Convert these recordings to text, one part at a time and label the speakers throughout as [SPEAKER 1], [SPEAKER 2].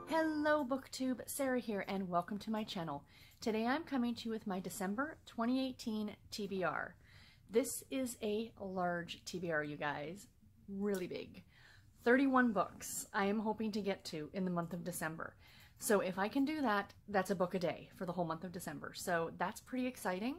[SPEAKER 1] Hello BookTube, Sarah here and welcome to my channel. Today I'm coming to you with my December 2018 TBR. This is a large TBR, you guys, really big. 31 books I am hoping to get to in the month of December. So if I can do that, that's a book a day for the whole month of December. So that's pretty exciting,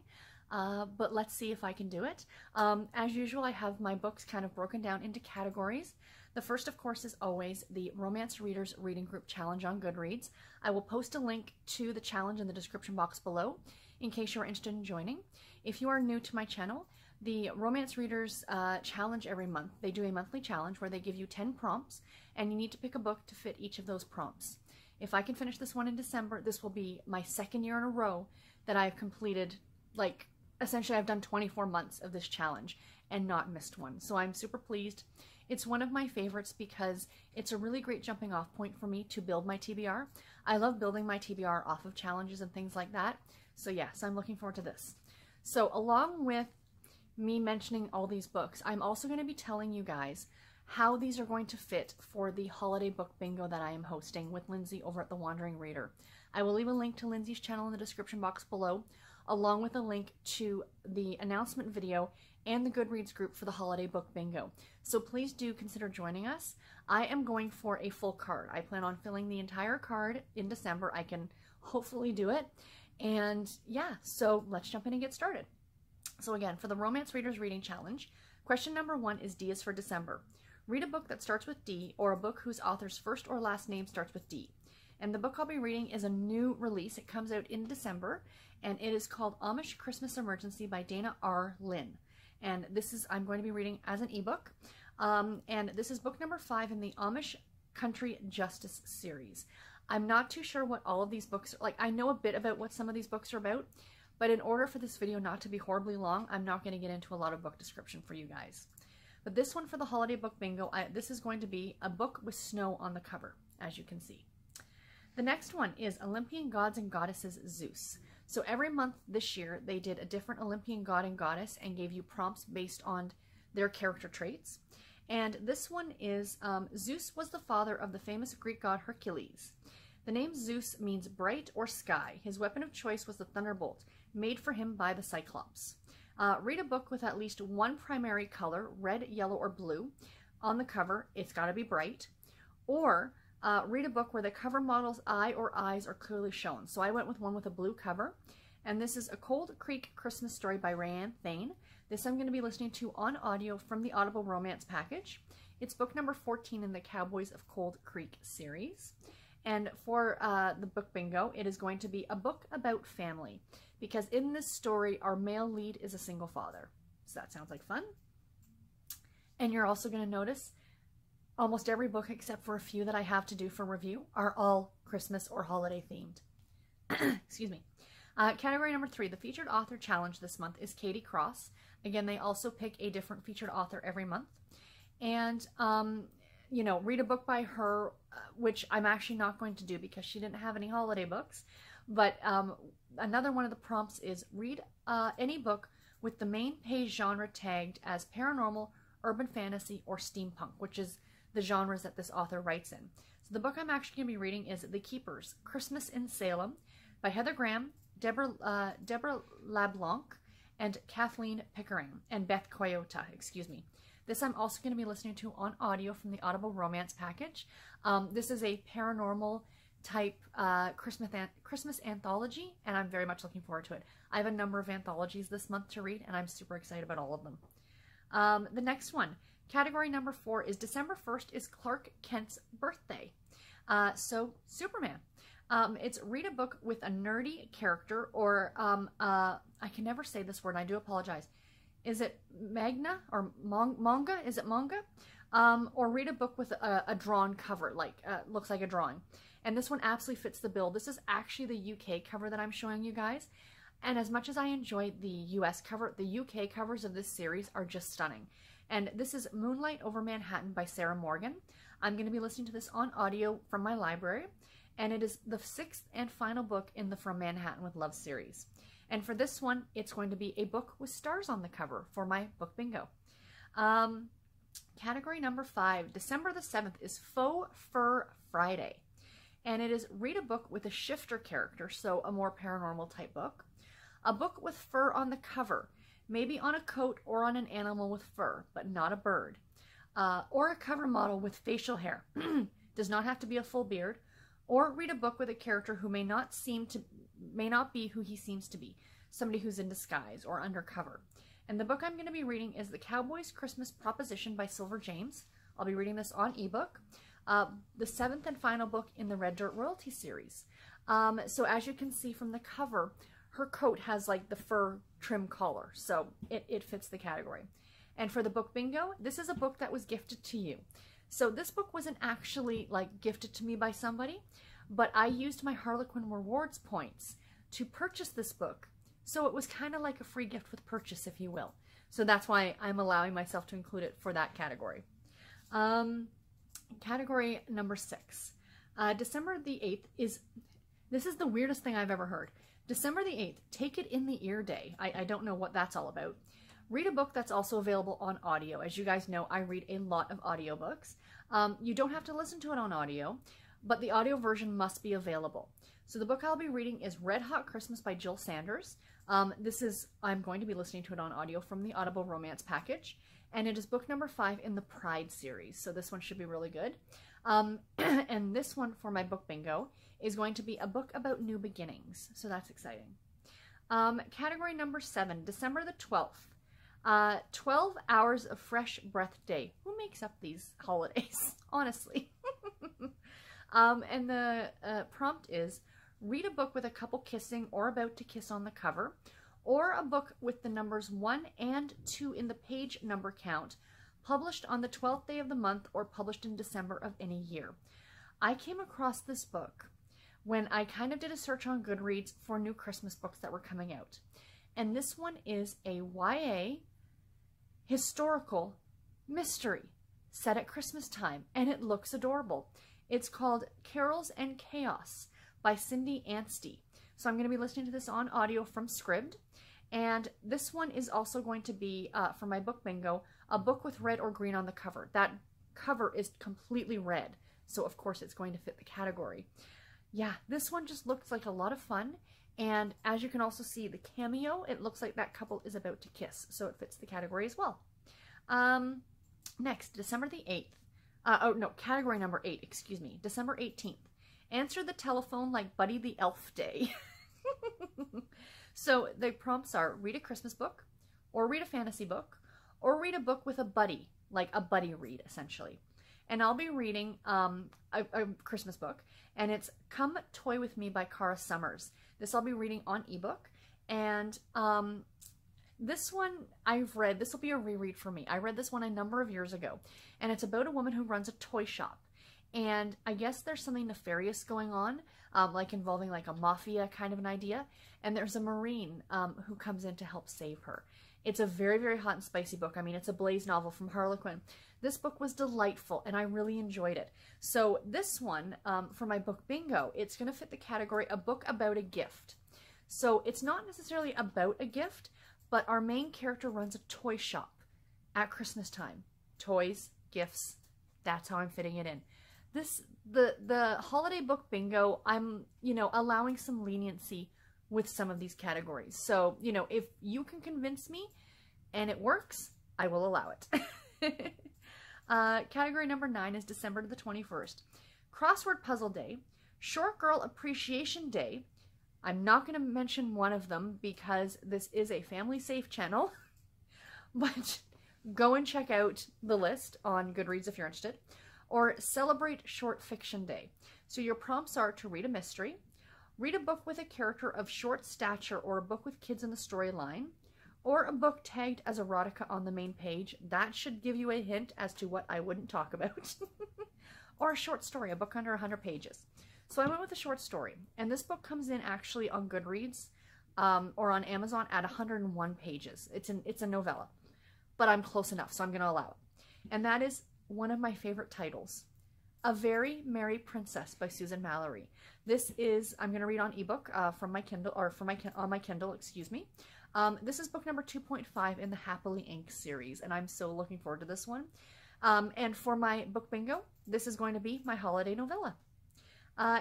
[SPEAKER 1] but let's see if I can do it. As usual, I have my books kind of broken down into categories. The first, of course, is always the Romance Readers Reading Group Challenge on Goodreads. I will post a link to the challenge in the description box below in case you're interested in joining. If you are new to my channel, the Romance Readers challenge every month. They do a monthly challenge where they give you 10 prompts and you need to pick a book to fit each of those prompts. If I can finish this one in December, this will be my second year in a row that I've completed, like, essentially I've done 24 months of this challenge and not missed one. So I'm super pleased. It's one of my favorites because it's a really great jumping off point for me to build my TBR. I love building my TBR off of challenges and things like that. So yes, I'm looking forward to this. So along with me mentioning all these books, I'm also going to be telling you guys how these are going to fit for the holiday book bingo that I am hosting with Lindsay over at The Wandering Reader. I will leave a link to Lindsay's channel in the description box below, along with a link to the announcement video and the Goodreads group for the holiday book bingo. So please do consider joining us. I am going for a full card. I plan on filling the entire card in December. I can hopefully do it. And yeah, so let's jump in and get started. So again, for the Romance Readers Reading Challenge, question number 1 is D is for December. Read a book that starts with D or a book whose author's first or last name starts with D. And the book I'll be reading is a new release. It comes out in December and it is called Amish Christmas Emergency by Dana R. Lynn. And this is, I'm going to be reading as an ebook. And this is book number 5 in the Amish Country Justice series. I'm not too sure what all of these books are like. I know a bit about what some of these books are about, but in order for this video not to be horribly long, I'm not going to get into a lot of book description for you guys. But this one for the holiday book bingo, this is going to be a book with snow on the cover, as you can see. The next one is Olympian Gods and Goddesses Zeus. So every month this year, they did a different Olympian god and goddess and gave you prompts based on their character traits. And this one is, Zeus was the father of the famous Greek god Hercules. The name Zeus means bright or sky. His weapon of choice was the thunderbolt, made for him by the Cyclops. Read a book with at least one primary color, red, yellow, or blue, on the cover. It's got to be bright. Or read a book where the cover model's eye or eyes are clearly shown. So I went with one with a blue cover. And this is A Cold Creek Christmas Story by Rayanne Thane. This I'm going to be listening to on audio from the Audible Romance package. It's book number 14 in the Cowboys of Cold Creek series. And for the book bingo, it is going to be a book about family. Because in this story, our male lead is a single father. So that sounds like fun. And you're also going to notice almost every book except for a few that I have to do for review are all Christmas or holiday themed. Excuse me. Category number 3, the featured author challenge this month is Katie Cross. Again, they also pick a different featured author every month. And, you know, read a book by her, which I'm actually not going to do because she didn't have any holiday books. But another one of the prompts is read any book with the main page genre tagged as paranormal, urban fantasy, or steampunk, which is the genres that this author writes in. So the book I'm actually going to be reading is The Keepers, Christmas in Salem by Heather Graham, Deborah LeBlanc, and Kathleen Pickering, and Beth Coyota, excuse me. This I'm also going to be listening to on audio from the Audible Romance package. This is a paranormal type Christmas anthology, and I'm very much looking forward to it. I have a number of anthologies this month to read, and I'm super excited about all of them. The next one, category number 4, is December 1st is Clark Kent's birthday. So Superman. It's read a book with a nerdy character, or I can never say this word, I do apologize. Is it manga or manga? Is it manga? Or read a book with a drawn cover, like looks like a drawing. And this one absolutely fits the bill. This is actually the UK cover that I'm showing you guys. And as much as I enjoy the US cover, the UK covers of this series are just stunning. And this is Moonlight Over Manhattan by Sarah Morgan. I'm going to be listening to this on audio from my library. And it is the 6th and final book in the From Manhattan with Love series. And for this one, it's going to be a book with stars on the cover for my book bingo. Category number 5, December the 7th is Faux Fur Friday. And it is read a book with a shifter character, so a more paranormal type book. A book with fur on the cover, maybe on a coat or on an animal with fur, but not a bird. Or a cover model with facial hair. Does not have to be a full beard. Or read a book with a character who may not be who he seems to be, somebody who's in disguise or undercover. And the book I'm going to be reading is The Cowboy's Christmas Proposition by Silver James. I'll be reading this on ebook. The 7th and final book in the Red Dirt Royalty series. So as you can see from the cover, her coat has like the fur trim collar, so it fits the category. And for the book bingo, this is a book that was gifted to you. So this book wasn't actually like gifted to me by somebody, but I used my Harlequin Rewards points to purchase this book. So it was kind of like a free gift with purchase, if you will. So that's why I'm allowing myself to include it for that category. Category number 6. December the 8th this is the weirdest thing I've ever heard. December the 8th, Take It in the Ear Day. I don't know what that's all about. Read a book that's also available on audio. As you guys know, I read a lot of audiobooks. You don't have to listen to it on audio, but the audio version must be available. So the book I'll be reading is Red Hot Christmas by Jill Sanders. I'm going to be listening to it on audio from the Audible Romance package. And it is book number 5 in the Pride series. So this one should be really good. And this one for my book bingo is going to be a book about new beginnings. So that's exciting. Category number 7, December the 12th. 12 Hours of Fresh Breath Day. Who makes up these holidays? Honestly. And the prompt is, read a book with a couple kissing or about to kiss on the cover, or a book with the numbers 1 and 2 in the page number count, published on the 12th day of the month or published in December of any year. I came across this book when I kind of did a search on Goodreads for new Christmas books that were coming out. And this one is a YA historical mystery set at Christmas time, and it looks adorable. It's called Carols and Chaos by Cindy Anstey. So I'm going to be listening to this on audio from Scribd. And this one is also going to be, for my book bingo, a book with red or green on the cover. That cover is completely red, so of course it's going to fit the category. Yeah, this one just looks like a lot of fun. And as you can also see, the cameo, it looks like that couple is about to kiss, so it fits the category as well. Next, December the 8th. Category number 8, excuse me. December 18th. Answer the telephone like Buddy the Elf Day. So the prompts are read a Christmas book, or read a fantasy book, or read a book with a buddy, like a buddy read, essentially. And I'll be reading a Christmas book, and it's Come Toy With Me by Cara Summers. This I'll be reading on ebook, and this one I've read. This will be a reread for me. I read this one a number of years ago, and it's about a woman who runs a toy shop. And I guess there's something nefarious going on, like involving like a mafia kind of an idea. And there's a Marine who comes in to help save her. It's a very, very hot and spicy book. I mean, it's a Blaze novel from Harlequin. This book was delightful, and I really enjoyed it. So this one, for my book bingo, it's going to fit the category a book about a gift. So it's not necessarily about a gift, but our main character runs a toy shop at Christmas time. Toys, gifts, that's how I'm fitting it in. The holiday book bingo, I'm, allowing some leniency with some of these categories. So, if you can convince me and it works, I will allow it. Category number 9 is December the 21st. Crossword Puzzle Day, Short Girl Appreciation Day. I'm not going to mention one of them because this is a family safe channel, but go and check out the list on Goodreads if you're interested. Or Celebrate Short Fiction Day. So your prompts are to read a mystery, read a book with a character of short stature or a book with kids in the storyline, or a book tagged as erotica on the main page. That should give you a hint as to what I wouldn't talk about. Or a short story, a book under 100 pages. So I went with a short story, and this book comes in actually on Goodreads or on Amazon at 101 pages. It's a novella, but I'm close enough, so I'm going to allow it. And that is one of my favorite titles, A Very Merry Princess by Susan Mallory. This is, I'm going to read on ebook from my Kindle, or on my Kindle, excuse me. This is book number 2.5 in the Happily Inked series, and I'm so looking forward to this one. And for my book bingo, this is going to be my holiday novella.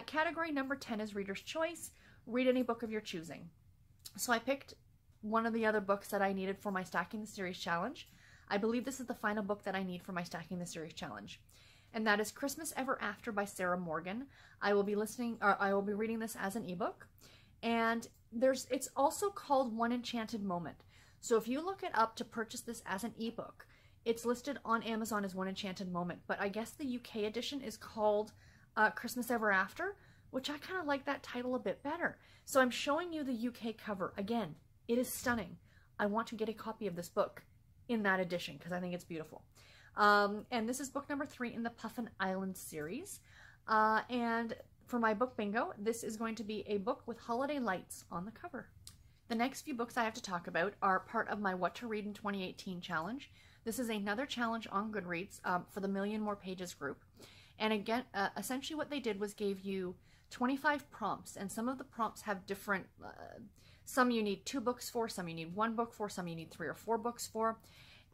[SPEAKER 1] Category number 10 is Reader's Choice. Read any book of your choosing. So I picked one of the other books that I needed for my Stacking the Series challenge. I believe this is the final book that I need for my Stacking the Series challenge. And that is Christmas Ever After by Sarah Morgan. I will be reading this as an ebook. And it's also called One Enchanted Moment. So if you look it up to purchase this as an ebook, it's listed on Amazon as One Enchanted Moment. But I guess the UK edition is called Christmas Ever After, which I kind of like that title a bit better. So I'm showing you the UK cover. Again, it is stunning. I want to get a copy of this book in that edition because I think it's beautiful. And this is book number 3 in the Puffin Island series. And for my book bingo, this is going to be a book with holiday lights on the cover. The next few books I have to talk about are part of my What to Read in 2018 challenge. This is another challenge on Goodreads for the Million More Pages group. And again, essentially what they did was gave you 25 prompts, and some of the prompts have different, some you need 2 books for, some you need 1 book for, some you need 3 or 4 books for,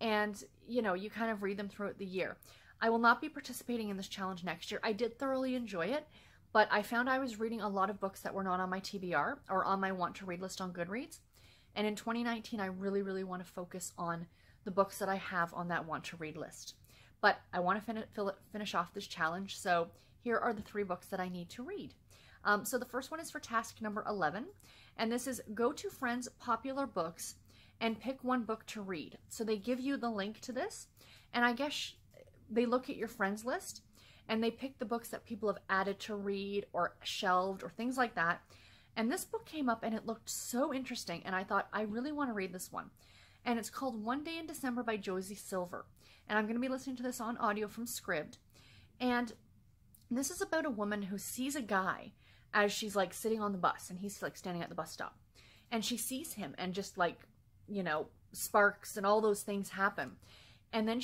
[SPEAKER 1] and you know, you kind of read them throughout the year. I will not be participating in this challenge next year. I did thoroughly enjoy it, but I found I was reading a lot of books that were not on my TBR or on my Want to Read list on Goodreads, and in 2019 I really want to focus on the books that I have on that Want to Read list. But I want to finish off this challenge, so here are the 3 books that I need to read. So the first one is for task number 11, and this is go to Friends' popular books and pick 1 book to read. So they give you the link to this, and I guess they look at your friends list, and they pick the books that people have added to read or shelved or things like that. And this book came up, and it looked so interesting, and I thought, I really want to read this one. And it's called One Day in December by Josie Silver. And I'm going to be listening to this on audio from Scribd. And this is about a woman who sees a guy as she's like sitting on the bus, and he's like standing at the bus stop. And she sees him, and just like, you know, sparks and all those things happen. And then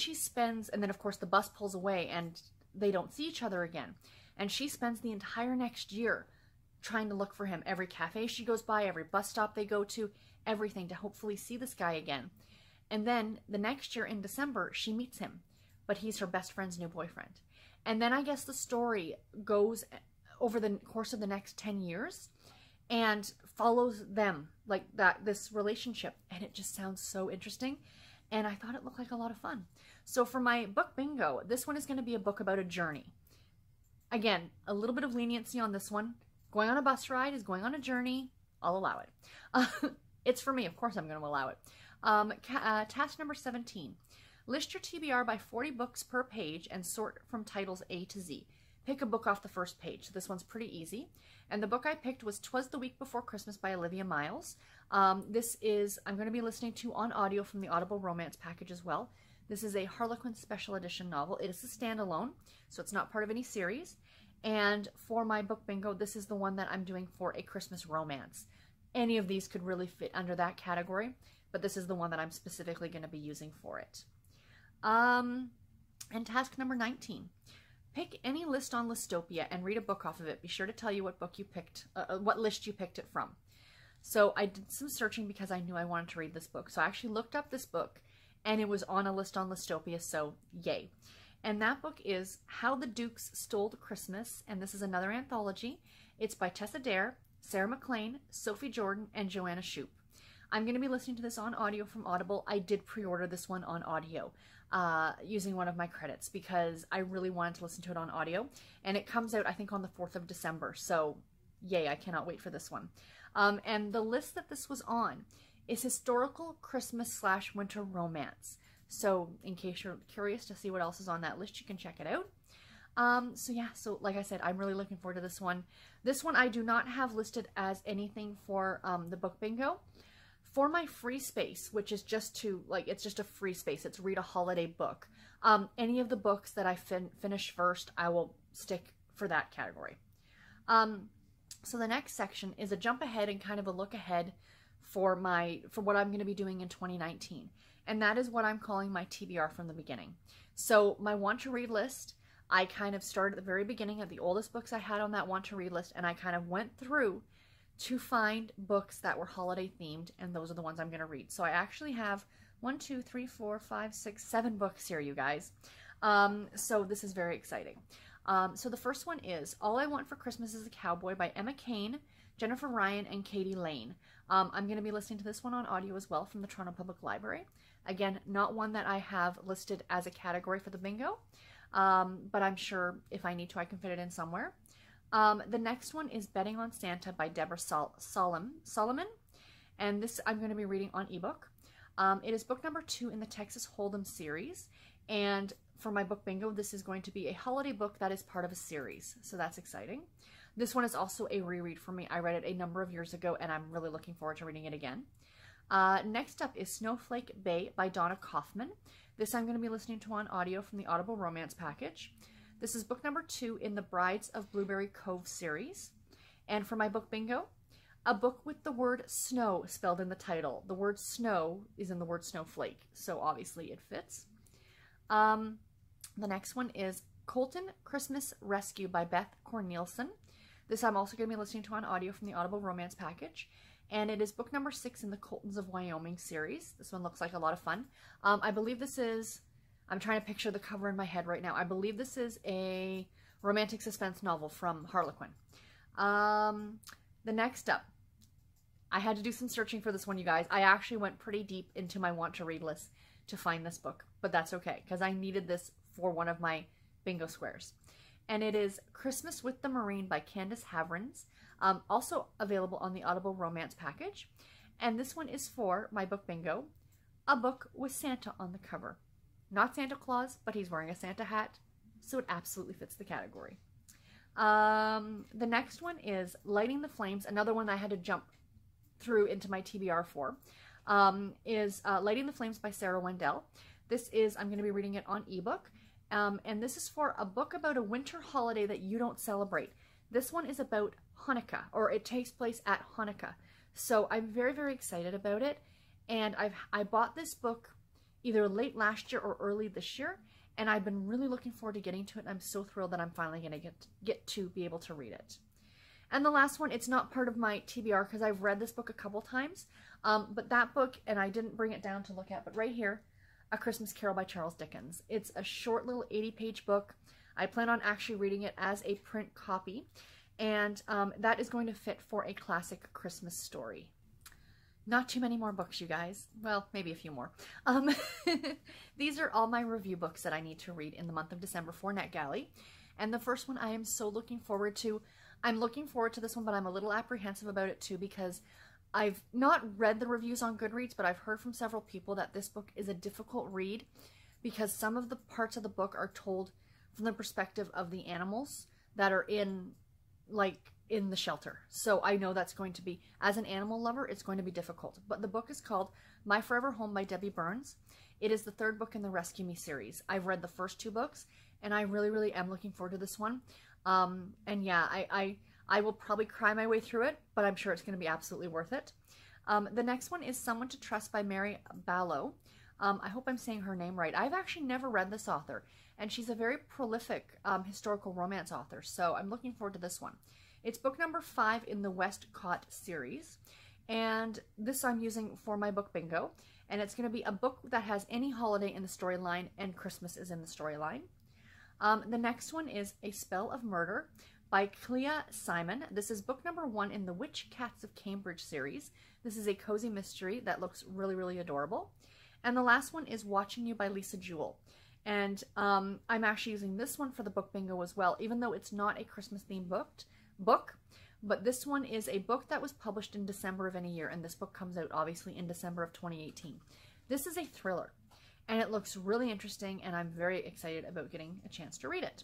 [SPEAKER 1] and then of course the bus pulls away and they don't see each other again. And she spends the entire next year trying to look for him. Every cafe she goes by, every bus stop they go to, everything to hopefully see this guy again. And then the next year in December, she meets him, but he's her best friend's new boyfriend. And then I guess the story goes over the course of the next 10 years and follows them, like this relationship. And it just sounds so interesting. And I thought it looked like a lot of fun. So for my book bingo, this one is going to be a book about a journey. Again, a little bit of leniency on this one. Going on a bus ride is going on a journey. I'll allow it. It's for me. Of course I'm going to allow it. Task number 17. List your TBR by 40 books per page and sort from titles A to Z. Pick a book off the first page. So this one's pretty easy. And the book I picked was 'Twas the Week Before Christmas by Olivia Miles. I'm going to be listening to on audio from the Audible Romance package as well. This is a Harlequin special edition novel. It is a standalone, so it's not part of any series. And for my book bingo, this is the one that I'm doing for a Christmas romance. Any of these could really fit under that category, but this is the one that I'm specifically going to be using for it. And task number 19. Pick any list on Listopia and read a book off of it. Be sure to tell you what book you picked, what list you picked it from. So I did some searching because I knew I wanted to read this book. So I actually looked up this book, and it was on a list on Listopia, so yay. And that book is How the Dukes Stole Christmas, and this is another anthology. It's by Tessa Dare, Sarah McLean, Sophie Jordan, and Joanna Shoup. I'm going to be listening to this on audio from Audible. I did pre-order this one on audio using one of my credits because I really wanted to listen to it on audio. And it comes out, I think, on the 4th of December. So, yay, I cannot wait for this one. And the list that this was on is historical Christmas/winter romance. So, in case you're curious to see what else is on that list, you can check it out. So like I said, I'm really looking forward to this one. This one I do not have listed as anything for the book bingo. For my free space, which is just it's just a free space. It's read a holiday book. Any of the books that I finish first, I will stick for that category. So the next section is a jump ahead and kind of a look ahead for what I'm going to be doing in 2019. And that is what I'm calling my TBR from the beginning. So my want to read list, I kind of started at the very beginning of the oldest books I had on that want to read list, and I kind of went through to find books that were holiday themed, and those are the ones I'm going to read. So I actually have 1, 2, 3, 4, 5, 6, 7 books here, you guys. So this is very exciting. So the first one is All I Want for Christmas is a Cowboy by Emma Kane, Jennifer Ryan, and Katie Lane. I'm going to be listening to this one on audio as well from the Toronto Public Library. Again, not one that I have listed as a category for the bingo, but I'm sure if I need to, I can fit it in somewhere. The next one is Betting on Santa by Deborah Solomon, and this I'm going to be reading on ebook. It is book number 2 in the Texas Hold'em series, and for my book bingo, this is going to be a holiday book that is part of a series, so that's exciting. This one is also a reread for me. I read it a number of years ago, and I'm really looking forward to reading it again. Next up is Snowflake Bay by Donna Kaufman. This I'm going to be listening to on audio from the Audible Romance package. This is book number 2 in the Brides of Blueberry Cove series. And for my book bingo, a book with the word snow spelled in the title. The word snow is in the word snowflake, so obviously it fits. The next one is Colton Christmas Rescue by Beth Cornelison. This I'm also going to be listening to on audio from the Audible Romance package. And it is book number 6 in the Coltons of Wyoming series. This one looks like a lot of fun. I believe this is, I'm trying to picture the cover in my head right now. I believe this is a romantic suspense novel from Harlequin. The next up, I had to do some searching for this one, you guys. I actually went pretty deep into my want to read list to find this book, but that's okay because I needed this for one of my bingo squares. And it is Christmas with the Marine by Candace Havrins, also available on the Audible Romance package. And this one is for my book bingo, a book with Santa on the cover. Not Santa Claus, but he's wearing a Santa hat, so it absolutely fits the category. The next one is Lighting the Flames, another one I had to jump through into my TBR for, is Lighting the Flames by Sarah Wendell. This is, I'm going to be reading it on ebook, and this is for a book about a winter holiday that you don't celebrate. This one is about Hanukkah, or it takes place at Hanukkah. So I'm very, very excited about it, and I bought this book either late last year or early this year, and I've been really looking forward to getting to it, and I'm so thrilled that I'm finally going to get to be able to read it. And the last one, it's not part of my TBR because I've read this book a couple times, but that book, and I didn't bring it down to look at, but right here, A Christmas Carol by Charles Dickens. It's a short little 80-page book. I plan on actually reading it as a print copy, and that is going to fit for a classic Christmas story. Not too many more books, you guys. Well, maybe a few more. These are all my review books that I need to read in the month of December for NetGalley. And the first one I am so looking forward to. I'm looking forward to this one, but I'm a little apprehensive about it too because I've not read the reviews on Goodreads, but I've heard from several people that this book is a difficult read because some of the parts of the book are told from the perspective of the animals that are in the shelter. So I know that's going to be, as an animal lover, it's going to be difficult. But the book is called My Forever Home by Debbie Burns. It is the 3rd book in the Rescue Me series. I've read the first 2 books, and I really, really am looking forward to this one. And yeah, I will probably cry my way through it, but I'm sure it's going to be absolutely worth it. The next one is Someone to Trust by Mary Ballow. I hope I'm saying her name right. I've actually never read this author, and she's a very prolific historical romance author, so I'm looking forward to this one. It's book number 5 in the Westcott series, and this I'm using for my book bingo, and it's going to be a book that has any holiday in the storyline, and Christmas is in the storyline. The next one is A Spell of Murder by Clea Simon. This is book number 1 in the Witch Cats of Cambridge series. This is a cozy mystery that looks really, really adorable. And the last one is Watching You by Lisa Jewell. And I'm actually using this one for the book bingo as well, even though it's not a Christmas-themed book. But this one is a book that was published in December of any year, and this book comes out obviously in December of 2018. This is a thriller, and it looks really interesting, and I'm very excited about getting a chance to read it.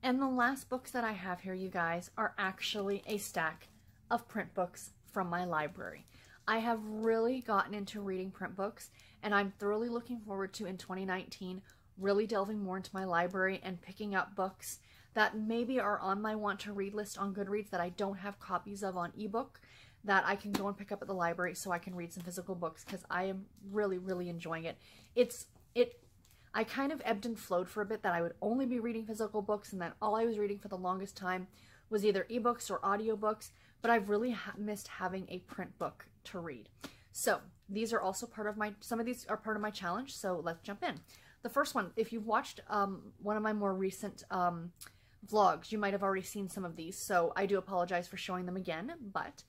[SPEAKER 1] And the last books that I have here, you guys, are actually a stack of print books from my library. I have really gotten into reading print books, and I'm thoroughly looking forward to, in 2019, really delving more into my library and picking up books that maybe are on my want to read list on Goodreads that I don't have copies of on ebook that I can go and pick up at the library so I can read some physical books because I am really, really enjoying it. I kind of ebbed and flowed for a bit that I would only be reading physical books, and that all I was reading for the longest time was either ebooks or audiobooks, but I've really missed having a print book to read. So these are also part of some of these are part of my challenge, so let's jump in. The first one, if you've watched one of my more recent vlogs, you might have already seen some of these, so I do apologize for showing them again. But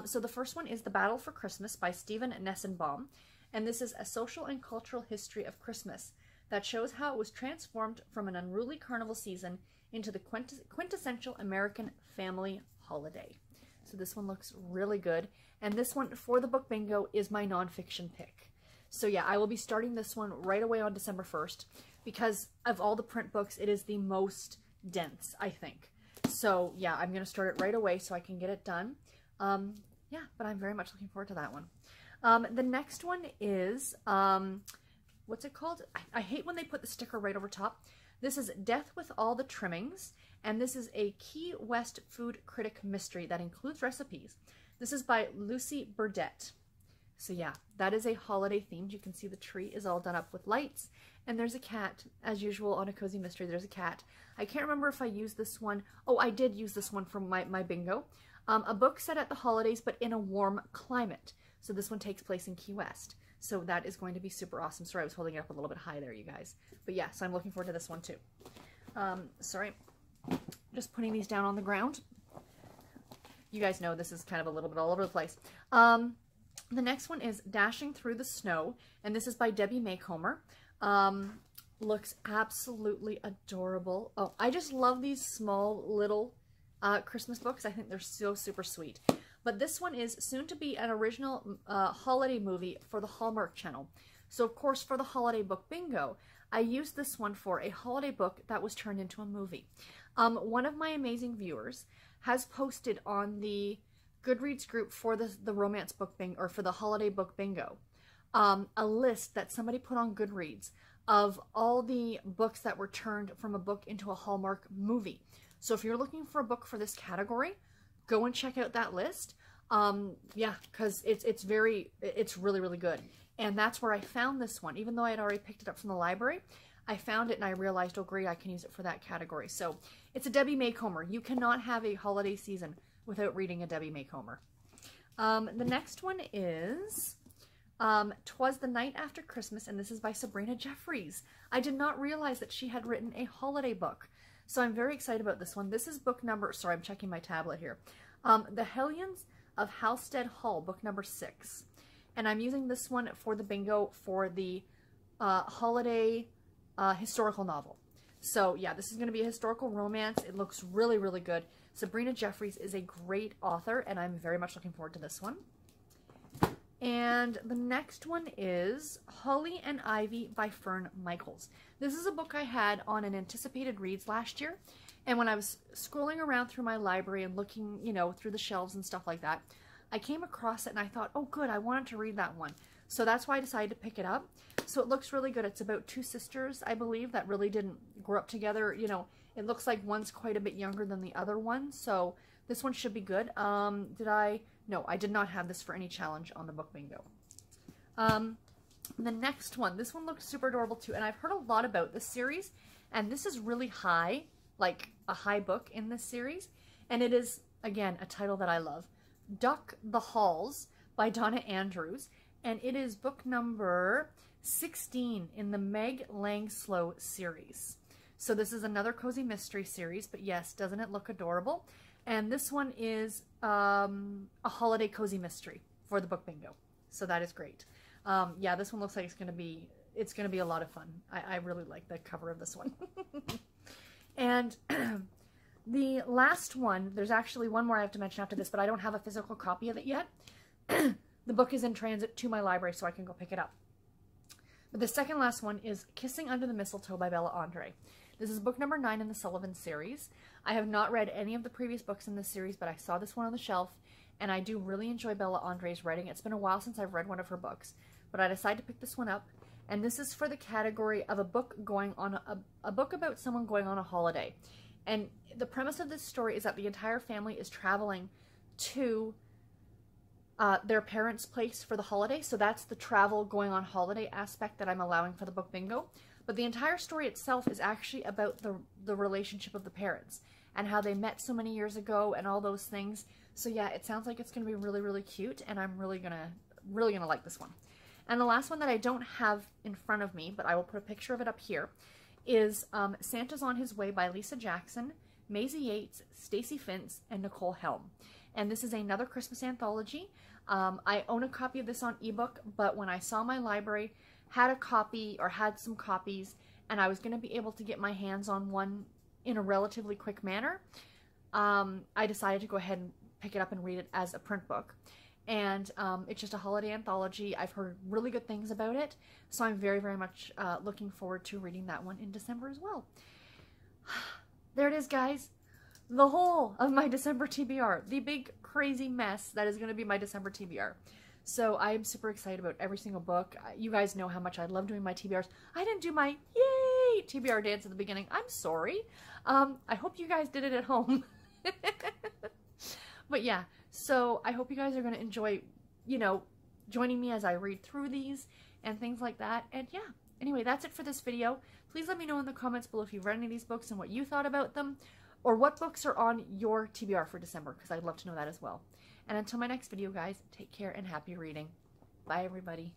[SPEAKER 1] so the first one is The Battle for Christmas by Stephen Nessenbaum, and this is a social and cultural history of Christmas that shows how it was transformed from an unruly carnival season into the quintessential American family holiday. So this one looks really good, and this one for the book bingo is my nonfiction pick. So yeah, I will be starting this one right away on December 1st because of all the print books, it is the most dense, I think. So yeah, I'm going to start it right away so I can get it done. Yeah, but I'm very much looking forward to that one. The next one is, what's it called? I hate when they put the sticker right over top. This is Death with All the Trimmings, and this is a Key West food critic mystery that includes recipes. This is by Lucy Burdett. So yeah, that is a holiday themed. You can see the tree is all done up with lights, and there's a cat. As usual on a cozy mystery, there's a cat. I can't remember if I used this one. Oh, I did use this one for my bingo. A book set at the holidays, but in a warm climate. So this one takes place in Key West. So that is going to be super awesome. Sorry, I was holding it up a little bit high there, you guys. But yeah, so I'm looking forward to this one too. Sorry, just putting these down on the ground. You guys know this is kind of a little bit all over the place. The next one is Dashing Through the Snow, and this is by Debbie Maycomer. Looks absolutely adorable. Oh, I just love these small little Christmas books. I think they're so super sweet. But this one is soon to be an original holiday movie for the Hallmark Channel. So of course for the holiday book bingo, I used this one for a holiday book that was turned into a movie. One of my amazing viewers has posted on the Goodreads group for the romance book bingo, or for the holiday book bingo, a list that somebody put on Goodreads of all the books that were turned from a book into a Hallmark movie. So if you're looking for a book for this category, go and check out that list. Yeah, because it's really, really good. And that's where I found this one. Even though I had already picked it up from the library, I found it and I realized, oh great, I can use it for that category. So it's a Debbie Maycomer. You cannot have a holiday season without reading a Debbie Maycomer. The next one is 'Twas the Night After Christmas, and this is by Sabrina Jeffries. I did not realize that she had written a holiday book. So I'm very excited about this one. This is book number, sorry, I'm checking my tablet here. The Hellions of Halstead Hall, book number 6. And I'm using this one for the bingo for the holiday historical novel. So yeah, this is going to be a historical romance. It looks really, really good. Sabrina Jeffries is a great author, and I'm very much looking forward to this one. And the next one is Holly and Ivy by Fern Michaels. This is a book I had on an anticipated reads last year. And when I was scrolling around through my library and looking, you know, through the shelves and stuff like that, I came across it and I thought, oh good, I wanted to read that one. So that's why I decided to pick it up. So it looks really good. It's about two sisters, I believe, that really didn't grow up together. You know, it looks like one's quite a bit younger than the other one. So this one should be good. No, I did not have this for any challenge on the book bingo. The next one, this one looks super adorable too. And I've heard a lot about this series. And this is really high, like a high book in this series. And it is, again, a title that I love. Duck the Halls by Donna Andrews. And it is book number 16 in the Meg Langslow series. So this is another cozy mystery series, but yes, doesn't it look adorable? And this one is a holiday cozy mystery for the book bingo. So that is great. Yeah, this one looks like it's gonna be a lot of fun. I really like the cover of this one. And the last one, there's actually one more I have to mention after this, but I don't have a physical copy of it yet. The book is in transit to my library, so I can go pick it up. But the second last one is Kissing Under the Mistletoe by Bella Andre. This is book number 9 in the Sullivan series. I have not read any of the previous books in this series, but I saw this one on the shelf, and I do really enjoy Bella Andre's writing. It's been a while since I've read one of her books, but I decided to pick this one up, and this is for the category of a book going on a book about someone going on a holiday. And the premise of this story is that the entire family is traveling to their parents' place for the holiday. So that's the travel going on holiday aspect that I'm allowing for the book bingo. But the entire story itself is actually about the relationship of the parents and how they met so many years ago and all those things. So yeah, it sounds like it's going to be really, really cute, and I'm really gonna like this one. And the last one that I don't have in front of me, but I will put a picture of it up here, is Santa's on His Way by Lisa Jackson. Maisie Yates, Stacey Fintz, and Nicole Helm. And this is another Christmas anthology. I own a copy of this on ebook, but when I saw my library had a copy or had some copies and I was going to be able to get my hands on one in a relatively quick manner, I decided to go ahead and pick it up and read it as a print book. And it's just a holiday anthology. I've heard really good things about it, so I'm very, very much looking forward to reading that one in December as well. There it is, guys. The whole of my December TBR. The big, crazy mess that is going to be my December TBR. So I'm super excited about every single book. You guys know how much I love doing my TBRs. I didn't do my yay TBR dance at the beginning. I'm sorry. I hope you guys did it at home. But yeah, so I hope you guys are going to enjoy, you know, joining me as I read through these and things like that. And yeah, anyway, that's it for this video. Please let me know in the comments below if you've read any of these books and what you thought about them, or what books are on your TBR for December, because I'd love to know that as well. And until my next video, guys, take care and happy reading. Bye, everybody.